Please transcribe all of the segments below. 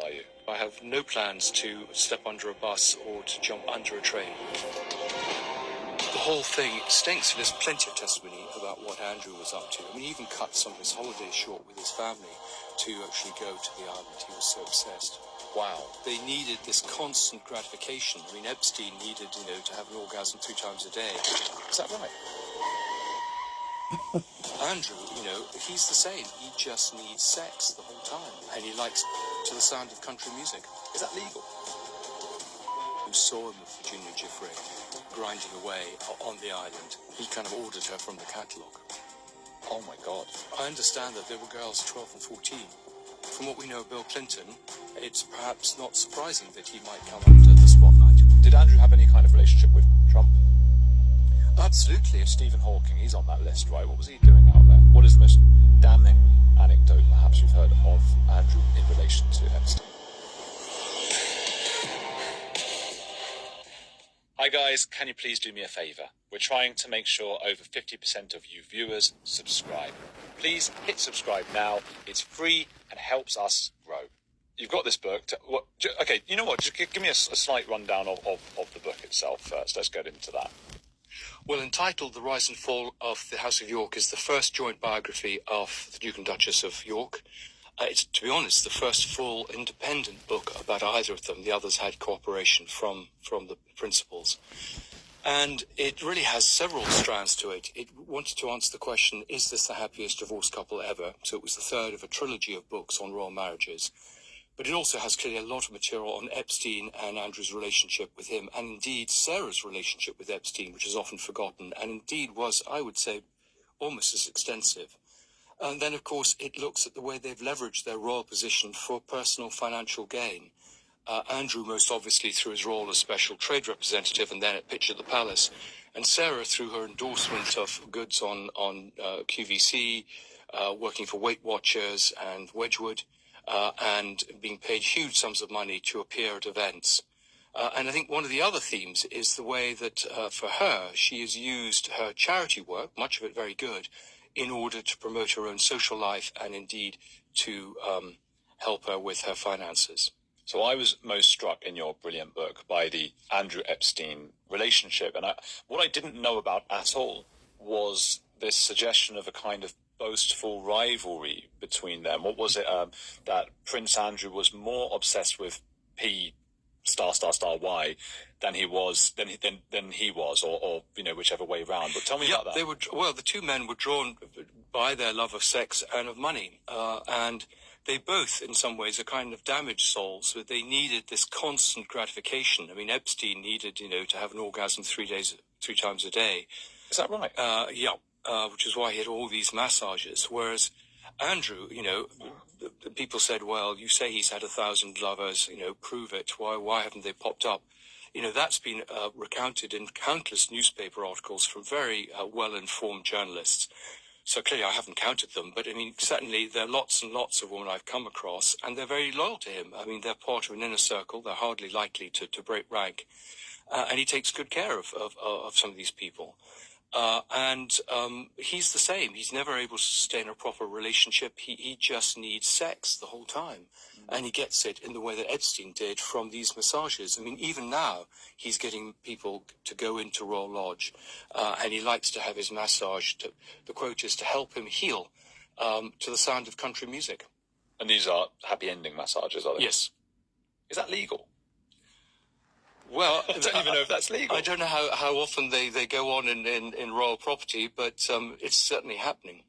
are you? I have no plans to step under a bus or to jump under a train. The whole thing stinks. There's plenty of testimony about what Andrew was up to. I mean, he even cut some of his holidays short with his family to actually go to the island. He was so obsessed. Wow. They needed this constant gratification. I mean, Epstein needed, to have an orgasm 3 times a day. Is that right? Andrew, he's the same. He just needs sex the whole time. And he likes to the sound of country music. Is that legal? Who saw him with Virginia Giuffre grinding away on the island. He kind of ordered her from the catalogue. Oh my God. I understand that there were girls 12 and 14. From what we know of Bill Clinton, it's perhaps not surprising that he might come under the spotlight. Did Andrew have any kind of relationship with Trump? Absolutely. Stephen Hawking, he's on that list, right? What was he doing out there? What is the most damning anecdote perhaps you've heard of Andrew in relation to Epstein? Hi guys, can you please do me a favour? We're trying to make sure over 50% of you viewers subscribe. Please hit subscribe now. It's free and helps us grow. You've got this book. Okay, you know what? Just give me a slight rundown of the book itself first. Let's get into that. Well, entitled The Rise and Fall of the House of York is the first joint biography of the Duke and Duchess of York. It's, to be honest, the first full independent book about either of them. The others had cooperation from the principals. And it really has several strands to it. It wanted to answer the question, is this the happiest divorced couple ever? So it was the third of a trilogy of books on royal marriages. But it also has clearly a lot of material on Epstein and Andrew's relationship with him, and indeed Sarah's relationship with Epstein, which is often forgotten, and indeed was, I would say, almost as extensive. And then, of course, it looks at the way they've leveraged their royal position for personal financial gain. Andrew, most obviously, through his role as special trade representative and then at Pitch at the Palace, and Sarah through her endorsement of goods on QVC, working for Weight Watchers and Wedgwood, and being paid huge sums of money to appear at events. And I think one of the other themes is the way that, for her, she has used her charity work, much of it very good, in order to promote her own social life and indeed to help her with her finances. So I was most struck in your brilliant book by the Andrew Epstein relationship. And what I didn't know about at all was this suggestion of a kind of boastful rivalry between them. What was it that Prince Andrew was more obsessed with P*** Y than he was, or whichever way around. But tell me about that. The two men were drawn by their love of sex and of money, and they both, in some ways, are kind of damaged souls. But they needed this constant gratification. I mean, Epstein needed, to have an orgasm 3 times a day. Is that right? Which is why he had all these massages. Whereas Andrew, people said, well, you say he's had 1,000 lovers, prove it. Why haven't they popped up? That's been recounted in countless newspaper articles from very well-informed journalists. So clearly I haven't counted them, but I mean, certainly there are lots and lots of women I've come across, and they're very loyal to him. I mean, they're part of an inner circle. They're hardly likely to break rank. And he takes good care of some of these people. And he's the same. He's never able to sustain a proper relationship. He just needs sex the whole time. And he gets it in the way that Epstein did from these massages. I mean, even now, he's getting people to go into Royal Lodge. And he likes to have his massage, the quote is, to help him heal to the sound of country music. And these are happy ending massages, are they? Yes. Is that legal? Well, I don't even know if that's legal. I don't know how often they go on in royal property, but it's certainly happening.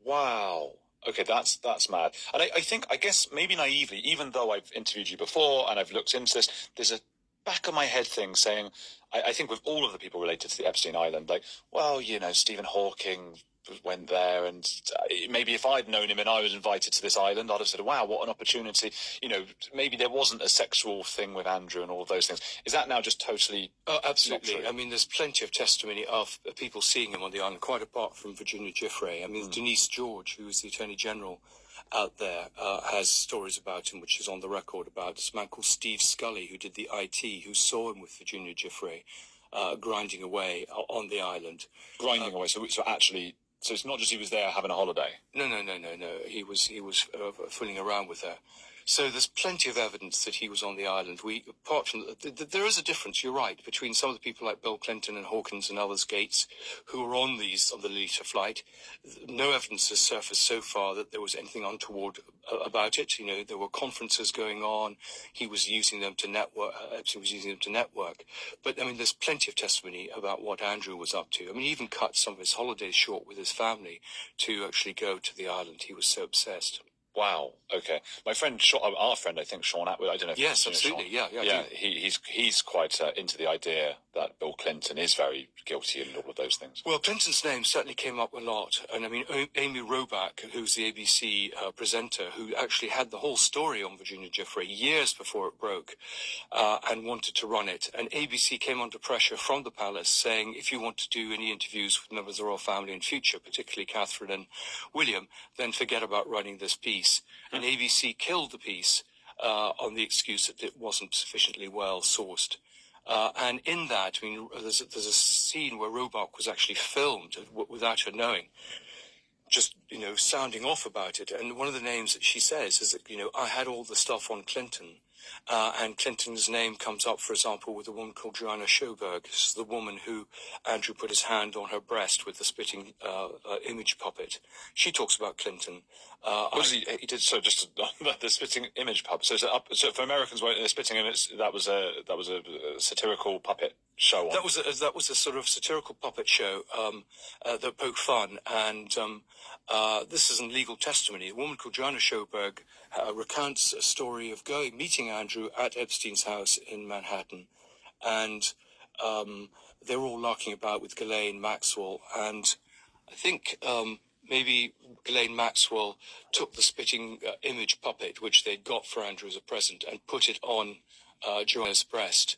Wow. Okay, that's mad. And I guess maybe naively, even though I've interviewed you before and I've looked into this, there's a back of my head thing saying, I think with all of the people related to the Epstein Island, like, well, Stephen Hawking went there, and maybe if I'd known him and I was invited to this island, I'd have said, wow, what an opportunity. Maybe there wasn't a sexual thing with Andrew and all of those things. Is that now just totally absolutely. I mean, there's plenty of testimony of people seeing him on the island, quite apart from Virginia Giuffre. I mean, Denise George, who was the Attorney General out there, has stories about him, which is on the record, about this man called Steve Scully, who did the IT, who saw him with Virginia Giuffre grinding away on the island. Grinding away, so actually... So it's not just he was there having a holiday. No. He was fooling around with her. So there's plenty of evidence that he was on the island. Apart from there is a difference. You're right, between some of the people like Bill Clinton and Hawkins and others, Gates, who were on the later flight. No evidence has surfaced so far that there was anything untoward about it. You know, there were conferences going on. He was using them to network. Epstein was using them to network. But I mean, there's plenty of testimony about what Andrew was up to. I mean, he even cut some of his holidays short with his family to actually go to the island. He was so obsessed. Wow. Okay. My friend, our friend, I think, Sean Atwood. I don't know if yes, absolutely. Sean. Yeah. He's quite into the idea that Bill Clinton is very guilty in all of those things. Well, Clinton's name certainly came up a lot, and I mean, Amy Robach, who's the ABC presenter, who actually had the whole story on Virginia Giuffre years before it broke, and wanted to run it. And ABC came under pressure from the palace, saying, if you want to do any interviews with members of the royal family in future, particularly Catherine and William, then forget about running this piece. And ABC killed the piece on the excuse that it wasn't sufficiently well sourced. And in that, I mean, there's a scene where Robach was actually filmed without her knowing, just, you know, sounding off about it. And one of the names that she says is that, you know, I had all the stuff on Clinton. And Clinton's name comes up, for example, with a woman called Joanna Sjoberg. This is the woman who Andrew put his hand on her breast with the spitting image puppet. She talks about Clinton. He did so just the spitting image puppet. So for Americans, the spitting image that was a satirical puppet show. That was a sort of satirical puppet show that poked fun, and this is in legal testimony. A woman called Joanna Sjoberg recounts a story of meeting Andrew at Epstein's house in Manhattan, and they were all larking about with Ghislaine Maxwell, and I think maybe Ghislaine Maxwell took the spitting image puppet, which they'd got for Andrew as a present, and put it on Joanna's breast,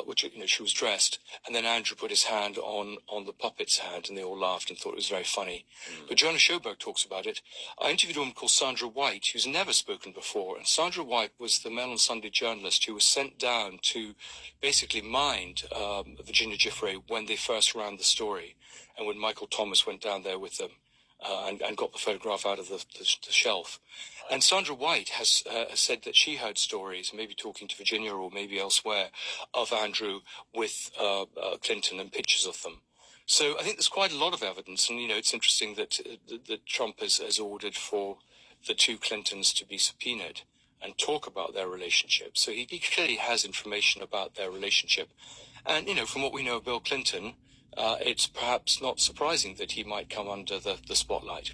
which, you know, she was dressed, and then Andrew put his hand on the puppet's hand, and they all laughed and thought it was very funny. But Joanna Sjoberg talks about it. I interviewed a woman called Sandra White, who's never spoken before, and Sandra White was the Mail on Sunday journalist who was sent down to basically mind Virginia Giuffre when they first ran the story, and when Michael Thomas went down there with them. And got the photograph out of the shelf. And Sandra White has said that she heard stories, maybe talking to Virginia or maybe elsewhere, of Andrew with Clinton and pictures of them. So I think there's quite a lot of evidence. And, you know, it's interesting that Trump has ordered for the two Clintons to be subpoenaed and talk about their relationship. So he clearly has information about their relationship. And, you know, from what we know of Bill Clinton, it's perhaps not surprising that he might come under the spotlight.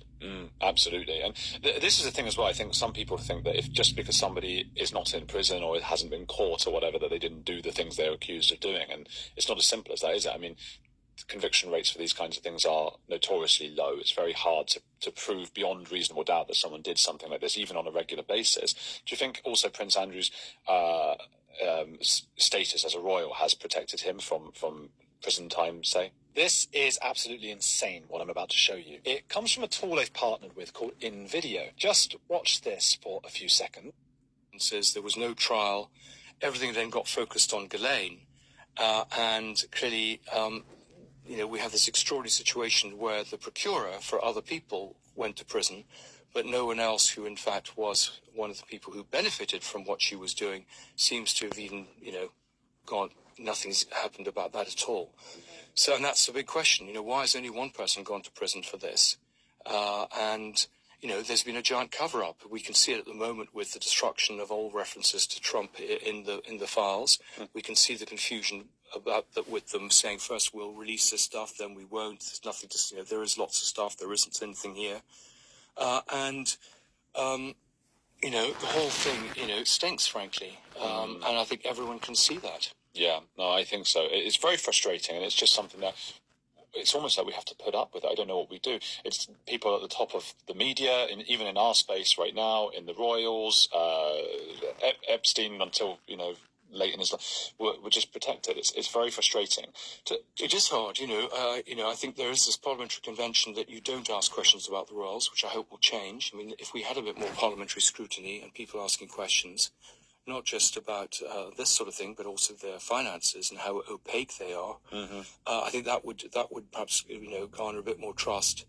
Absolutely. And this is the thing as well. I think some people think that if just because somebody is not in prison or it hasn't been caught or whatever, that they didn't do the things they're accused of doing. And it's not as simple as that, is it? I mean, conviction rates for these kinds of things are notoriously low. It's very hard to prove beyond reasonable doubt that someone did something like this, even on a regular basis. Do you think also Prince Andrew's status as a royal has protected him from prison time, say? This is absolutely insane, what I'm about to show you. It comes from a tool they've partnered with called InVideo. Just watch this for a few seconds. It says there was no trial. Everything then got focused on Ghislaine. And clearly, you know, we have this extraordinary situation where the procurer for other people went to prison, but no one else who, in fact, was one of the people who benefited from what she was doing seems to have even, you know, gone. Nothing's happened about that at all. So, and that's the big question, you know, why has only one person gone to prison for this? And, you know, there's been a giant cover-up. We can see it at the moment with the destruction of all references to Trump in the files. We can see the confusion about that with them saying, first we'll release this stuff, then we won't. There's nothing to, you know, there is lots of stuff, there isn't anything here. You know, the whole thing, you know, stinks, frankly. And I think everyone can see that. Yeah, no, I think so. It's very frustrating, and it's just something that it's almost like we have to put up with it. I don't know what we do. It's people at the top of the media, even in our space right now, in the royals, Epstein until, you know, late in his life, were just protected. It's very frustrating. It is hard, you know. I think there is this parliamentary convention that you don't ask questions about the royals, which I hope will change. I mean, if we had a bit more parliamentary scrutiny and people asking questions, not just about this sort of thing, but also their finances and how opaque they are. I think that would perhaps, you know, garner a bit more trust.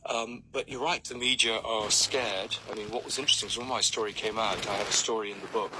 But you're right, the media are scared. I mean, what was interesting is when my story came out, I have a story in the book